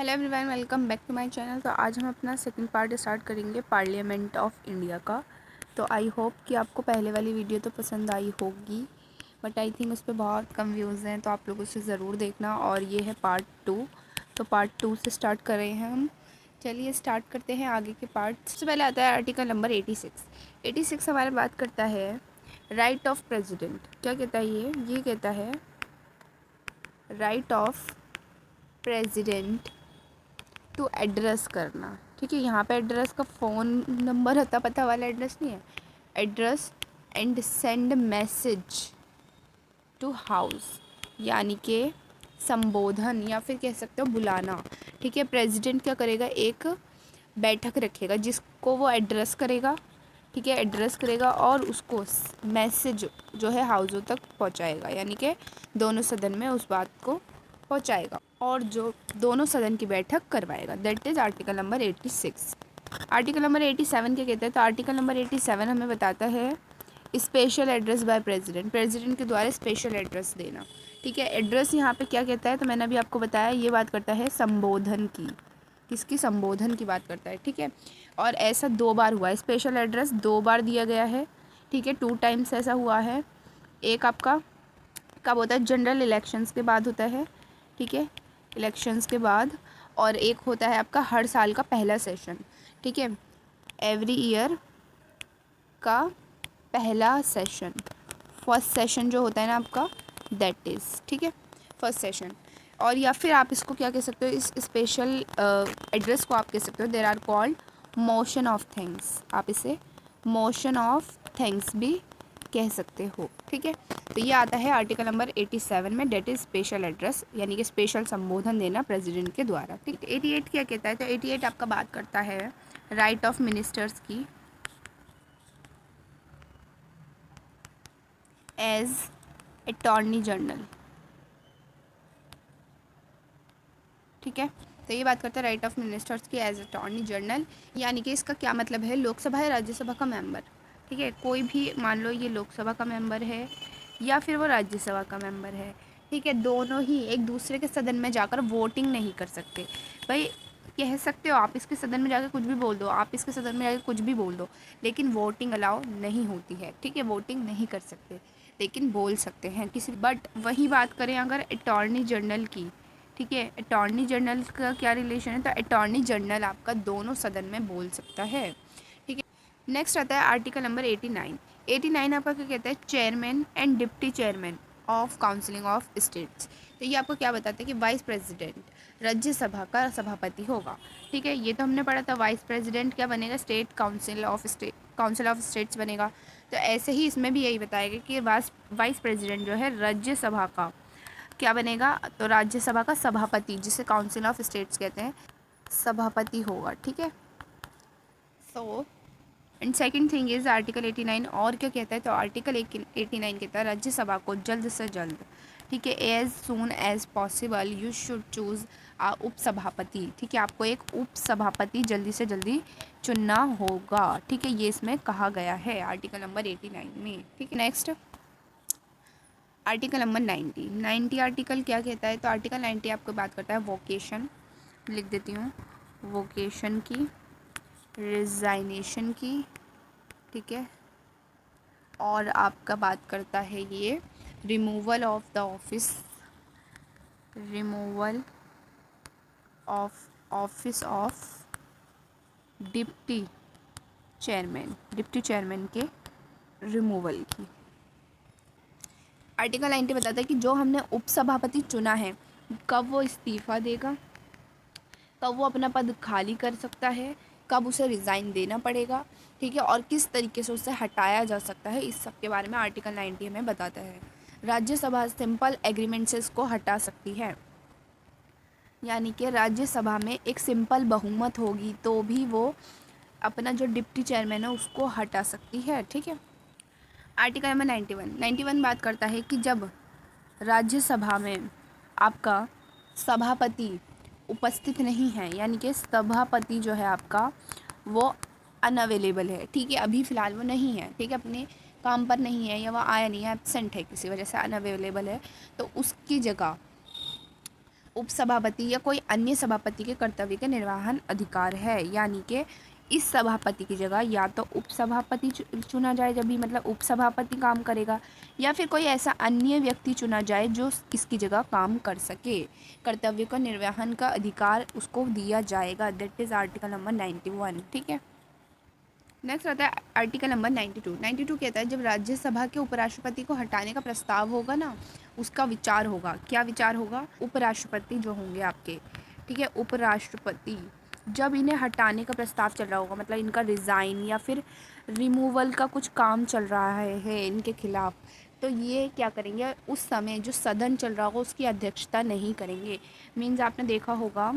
Hello everyone, welcome back to my channel. तो आज हम अपना सेकंड पार्ट स्टार्ट करेंगे पार्लियामेंट ऑफ इंडिया का। तो आई होप कि आपको पहले वाली वीडियो तो पसंद आई होगी, बट आई थिंक उस पर बहुत कम व्यूज़ हैं, तो आप लोग उसे ज़रूर देखना। और ये है पार्ट 2। तो पार्ट 2 से स्टार्ट कर रहे हैं हम। चलिए स्टार्ट करते हैं आगे के पार्ट। सबसे पहले आता है आर्टिकल नंबर 86 हमारे बात करता है राइट ऑफ प्रेजिडेंट। क्या कहता है ये कहता है right of president to address करना। ठीक है, यहाँ पे एड्रेस का फ़ोन नंबर अता पता वाला एड्रेस नहीं है। Address and send message to house, यानी कि संबोधन या फिर कह सकते हो बुलाना। ठीक है, प्रेसिडेंट क्या करेगा, एक बैठक रखेगा जिसको वो एड्रेस करेगा। ठीक है, एड्रेस करेगा और उसको मैसेज जो है हाउसों तक पहुंचाएगा, यानी कि दोनों सदन में उस बात को पहुंचाएगा और जो दोनों सदन की बैठक करवाएगा। That is article number 86। Article number 87 क्या कहते हैं? तो आर्टिकल नंबर 87 हमें बताता है special address by president. President के द्वारा स्पेशल एड्रेस देना। ठीक है, एड्रेस यहाँ पे क्या कहता है? तो मैंने अभी आपको बताया, ये बात करता है संबोधन की। किसकी? संबोधन की बात करता है। ठीक है, और ऐसा 2 बार हुआ है, स्पेशल एड्रेस 2 बार दिया गया है। ठीक है, 2 टाइम्स ऐसा हुआ है। एक आपका कब होता है? जनरल इलेक्शंस के बाद होता है। ठीक है, इलेक्शंस के बाद। और एक होता है आपका हर साल का पहला सेशन। ठीक है, एवरी ईयर का पहला सेशन, फर्स्ट सेशन जो होता है ना आपका, दैट इज़, ठीक है, फर्स्ट सेशन। और या फिर आप इसको क्या कह सकते हो, इस स्पेशल एड्रेस को आप कह सकते हो, there are called motion of thanks. आप इसे मोशन ऑफ थैंक्स भी कह सकते हो। ठीक है, तो ये आता है आर्टिकल नंबर 87 में, डेट इज़ स्पेशल एड्रेस, यानी कि स्पेशल संबोधन देना प्रेसिडेंट के द्वारा। ठीक है, 88 क्या कहता है? तो 88 आपका बात करता है राइट ऑफ मिनिस्टर्स की एज अटॉर्नी जनरल। ठीक है, तो ये बात करते हैं राइट ऑफ मिनिस्टर्स की एज अटॉर्नी जनरल, यानी कि इसका क्या मतलब है? लोकसभा या राज्यसभा का मेंबर। ठीक है, कोई भी, मान लो ये लोकसभा का मेंबर है या फिर वो राज्यसभा का मेंबर है। ठीक है, दोनों ही एक दूसरे के सदन में जाकर वोटिंग नहीं कर सकते। भाई कह सकते हो आप इसके सदन में जाकर कुछ भी बोल दो, आप इसके सदन में जाकर कुछ भी बोल दो, लेकिन वोटिंग अलाउ नहीं होती है। ठीक है, वोटिंग नहीं कर सकते, लेकिन बोल सकते हैं किसी। बट वही बात करें अगर अटॉर्नी जनरल की, ठीक है, अटॉर्नी जनरल का क्या रिलेशन है? तो अटॉर्नी जनरल आपका दोनों सदन में बोल सकता है। ठीक है, नेक्स्ट आता है आर्टिकल नंबर 89। 89 आपका क्या कहता है? Chairman and deputy chairman of counselling of states. तो ये आपको क्या बताता है कि वाइस प्रेसिडेंट राज्यसभा का सभापति होगा। ठीक है, ये तो हमने पढ़ा था। वाइस प्रेसिडेंट क्या बनेगा? स्टेट काउंसिल ऑफ स्टेट्स बनेगा। तो ऐसे ही इसमें भी यही बताएगा कि वाइस प्रेसिडेंट जो है राज्यसभा का क्या बनेगा? तो राज्यसभा का सभापति, जिसे काउंसिल ऑफ स्टेट्स कहते हैं, सभापति होगा। ठीक है, so and second thing is article 89 और क्या कहता है? तो आर्टिकल 89 कहता है राज्यसभा को जल्द से जल्द, ठीक है, as soon as possible you should choose उपसभापति। ठीक है, आपको एक उपसभापति जल्दी से जल्दी चुनना होगा। ठीक है, ये इसमें कहा गया है आर्टिकल नंबर 89 में। ठीक है, नेक्स्ट आर्टिकल नंबर 90 आर्टिकल क्या कहता है? तो आर्टिकल 90 आपको बात करता है वोकेशन, लिख देती हूँ, वोकेशन की, रिजाइनेशन की। ठीक है, और आपका बात करता है ये removal of the office, removal of office of deputy chairman के रिमूवल की। आर्टिकल 90 बताता है कि जो हमने उपसभापति चुना है, कब वो इस्तीफ़ा देगा, कब वो अपना पद खाली कर सकता है, कब उसे रिज़ाइन देना पड़ेगा। ठीक है, और किस तरीके से उसे हटाया जा सकता है, इस सब के बारे में आर्टिकल 90 हमें बताता है। राज्यसभा सिंपल एग्रीमेंट से इसको हटा सकती है, यानी कि राज्यसभा में एक सिंपल बहुमत होगी तो भी वो अपना जो डिप्टी चेयरमैन है उसको हटा सकती है। ठीक है, आर्टिकल नंबर 91 बात करता है कि जब राज्यसभा में आपका सभापति उपस्थित नहीं है, यानी कि सभापति जो है आपका वो अनअवेलेबल है। ठीक है, अभी फ़िलहाल वो नहीं है, ठीक है, अपने काम पर नहीं है या वह आया नहीं है, एब्सेंट है, किसी वजह से अनअवेलेबल है, तो उसकी जगह उपसभापति या कोई अन्य सभापति के कर्तव्य के निर्वहन अधिकार है। यानी कि इस सभापति की जगह या तो उपसभापति चुना जाए, जब भी मतलब उपसभापति काम करेगा, या फिर कोई ऐसा अन्य व्यक्ति चुना जाए जो इसकी जगह काम कर सके। कर्तव्य का निर्वहन का अधिकार उसको दिया जाएगा। That is article number 91। ठीक है। नेक्स्ट आता है आर्टिकल नंबर 92। 92 कहता है जब राज्यसभा के उपराष्ट्रपति को हटाने का प्रस्ताव होगा ना, उसका विचार होगा। क्या विचार होगा? उपराष्ट्रपति जो होंगे आपके, ठीक है, उपराष्ट्रपति जब इन्हें हटाने का प्रस्ताव चल रहा होगा, मतलब इनका रिज़ाइन या फिर रिमूवल का कुछ काम चल रहा है इनके खिलाफ, तो ये क्या करेंगे, उस समय जो सदन चल रहा होगा उसकी अध्यक्षता नहीं करेंगे। मीन्स आपने देखा होगा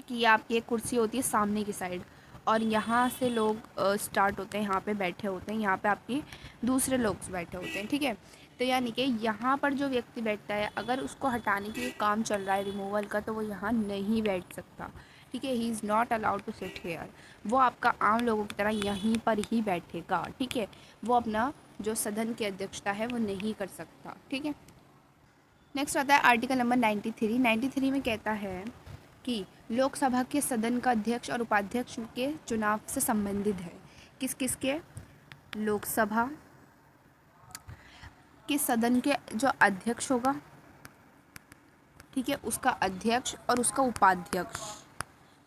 कि आपकी एक कुर्सी होती है सामने की साइड, और यहाँ से लोग स्टार्ट होते हैं, यहाँ पे बैठे होते हैं, यहाँ पे आपके दूसरे लोग बैठे होते हैं। ठीक है। तो यानी कि यहाँ पर जो व्यक्ति बैठता है, अगर उसको हटाने के लिए काम चल रहा है रिमूवल का, तो वो यहाँ नहीं बैठ सकता। ठीक है। He is not allowed to sit here. वो आपका आम लोगों की तरह यहीं पर ही बैठेगा। ठीक है। वो अपना जो सदन की अध्यक्षता है वो नहीं कर सकता। ठीक है। नेक्स्ट आता है आर्टिकल नंबर 93। 93 में कहता है कि लोकसभा के सदन का अध्यक्ष और उपाध्यक्ष के चुनाव से संबंधित है। किस किस के? लोकसभा के सदन के जो अध्यक्ष होगा, ठीक है, उसका अध्यक्ष और उसका उपाध्यक्ष,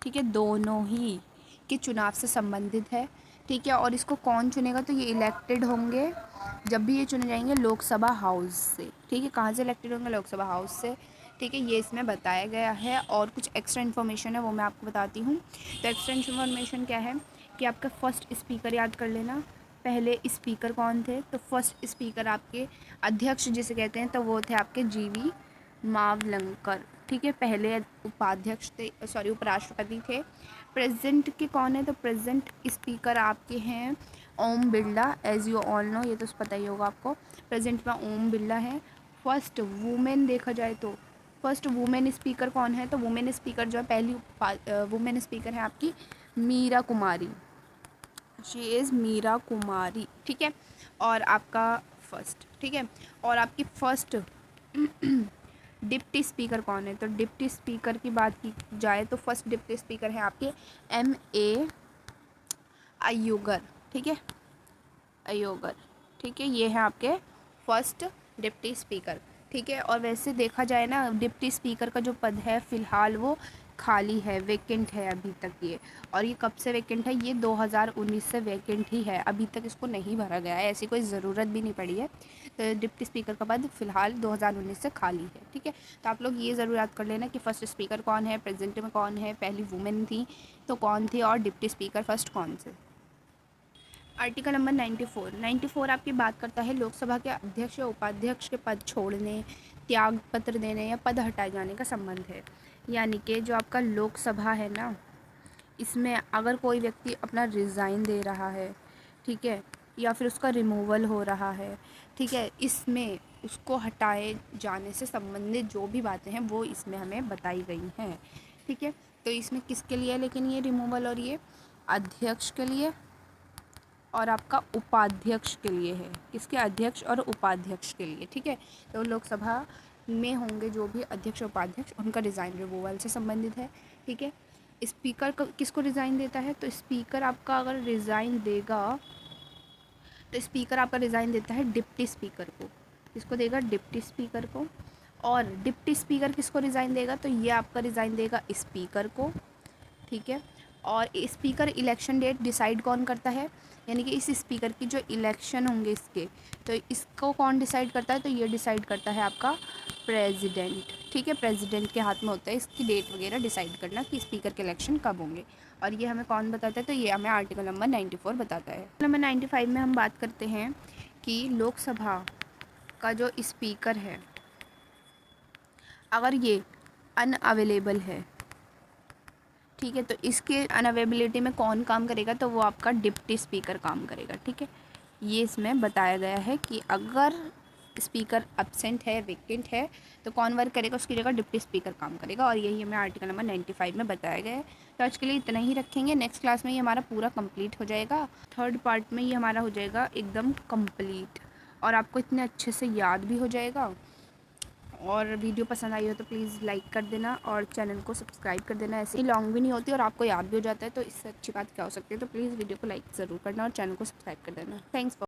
ठीक है, दोनों ही के चुनाव से संबंधित है। ठीक है। और इसको कौन चुनेगा? तो ये इलेक्टेड होंगे जब भी ये चुने जाएंगे लोकसभा हाउस से। ठीक है। कहाँ से इलेक्टेड होंगे? लोकसभा हाउस से। ठीक है। ये इसमें बताया गया है। और कुछ एक्स्ट्रा इन्फॉर्मेशन है वो मैं आपको बताती हूँ। तो एक्स्ट्रा इन्फॉर्मेशन क्या है कि आपका फर्स्ट स्पीकर याद कर लेना। पहले स्पीकर कौन थे? तो फर्स्ट स्पीकर आपके अध्यक्ष जिसे कहते हैं, तो वो थे आपके जीवी मावलंकर। ठीक है। पहले उपाध्यक्ष थे, सॉरी उपराष्ट्रपति थे। प्रेजेंट के कौन है? तो प्रेजेंट स्पीकर आपके हैं Om Birla. As you all know, ये तो पता ही होगा आपको, प्रेजेंट में ओम बिरला है। फर्स्ट वुमेन देखा जाए तो फर्स्ट वुमेन स्पीकर कौन है? तो वुमेन स्पीकर जो है, पहली वुमेन स्पीकर है आपकी मीरा कुमारी। शी इज़ मीरा कुमारी। ठीक है। और आपका फर्स्ट, ठीक है, और आपकी फर्स्ट डिप्टी स्पीकर कौन है? तो डिप्टी स्पीकर की बात की जाए तो फर्स्ट डिप्टी स्पीकर है आपके M.A. अय्योगर। ठीक है। अय्योगर। ठीक है। ये है आपके फर्स्ट डिप्टी स्पीकर। ठीक है। और वैसे देखा जाए ना, डिप्टी स्पीकर का जो पद है फ़िलहाल वो खाली है, वेकेंट है अभी तक ये। और ये कब से वेकेंट है? ये 2019 से वेकेंट ही है, अभी तक इसको नहीं भरा गया है, ऐसी कोई ज़रूरत भी नहीं पड़ी है। तो डिप्टी स्पीकर का पद फ़िलहाल 2019 से खाली है। ठीक है। तो आप लोग ये ज़रूर याद कर लेना कि फ़र्स्ट स्पीकर कौन है, प्रेजेंट में कौन है, पहली वुमेन थी तो कौन थी, और डिप्टी स्पीकर फर्स्ट कौन से। Article number 94। 94 आपकी बात करता है लोकसभा के अध्यक्ष या उपाध्यक्ष के पद छोड़ने, त्याग पत्र देने या पद हटाए जाने का संबंध है। यानी कि जो आपका लोकसभा है ना, इसमें अगर कोई व्यक्ति अपना रिज़ाइन दे रहा है, ठीक है, या फिर उसका रिमूवल हो रहा है, ठीक है, इसमें उसको हटाए जाने से संबंधित जो भी बातें हैं वो इसमें हमें बताई गई हैं। ठीक है। तो इसमें किसके लिए है लेकिन ये रिमूवल? और ये अध्यक्ष के लिए और आपका उपाध्यक्ष के लिए है। किसके? अध्यक्ष और उपाध्यक्ष के लिए। ठीक है। तो लोकसभा में होंगे जो भी अध्यक्ष उपाध्यक्ष, उनका रिज़ाइन रिमूवल से संबंधित है। ठीक है। स्पीकर किसको रिज़ाइन देता है? तो स्पीकर आपका अगर रिज़ाइन देगा तो स्पीकर आपका रिज़ाइन देता है डिप्टी स्पीकर को। किसको देगा? डिप्टी स्पीकर को। और डिप्टी स्पीकर किसको रिज़ाइन देगा? तो ये आपका रिज़ाइन देगा स्पीकर को। ठीक है। और स्पीकर इलेक्शन डेट डिसाइड कौन करता है? यानी कि इस स्पीकर की जो इलेक्शन होंगे इसके, तो इसको कौन डिसाइड करता है? तो ये डिसाइड करता है आपका प्रेसिडेंट। ठीक है। प्रेसिडेंट के हाथ में होता है इसकी डेट वगैरह डिसाइड करना कि स्पीकर के इलेक्शन कब होंगे। और ये हमें कौन बताता है? तो ये हमें आर्टिकल नंबर 94 बताता है। नंबर 95 में हम बात करते हैं कि लोकसभा का जो स्पीकर है, अगर ये अनअवेलेबल है, ठीक है, तो इसके अनअवेबिलिटी में कौन काम करेगा? तो वो आपका डिप्टी स्पीकर काम करेगा। ठीक है। ये इसमें बताया गया है कि अगर स्पीकर एब्सेंट है, वेकेंट है, तो कौन वर्क करेगा? उसकी जगह डिप्टी स्पीकर काम करेगा। और यही हमें आर्टिकल नंबर 95 में बताया गया है। तो आज के लिए इतना ही रखेंगे। नेक्स्ट क्लास में ये हमारा पूरा कंप्लीट हो जाएगा। थर्ड पार्ट में ये हमारा हो जाएगा एकदम कंप्लीट, और आपको इतने अच्छे से याद भी हो जाएगा। और वीडियो पसंद आई हो तो प्लीज़ लाइक कर देना और चैनल को सब्सक्राइब कर देना। ऐसे ही लॉन्ग भी नहीं होती और आपको याद भी हो जाता है, तो इससे अच्छी बात क्या हो सकती है। तो प्लीज़ वीडियो को लाइक ज़रूर करना और चैनल को सब्सक्राइब कर देना। Thanks for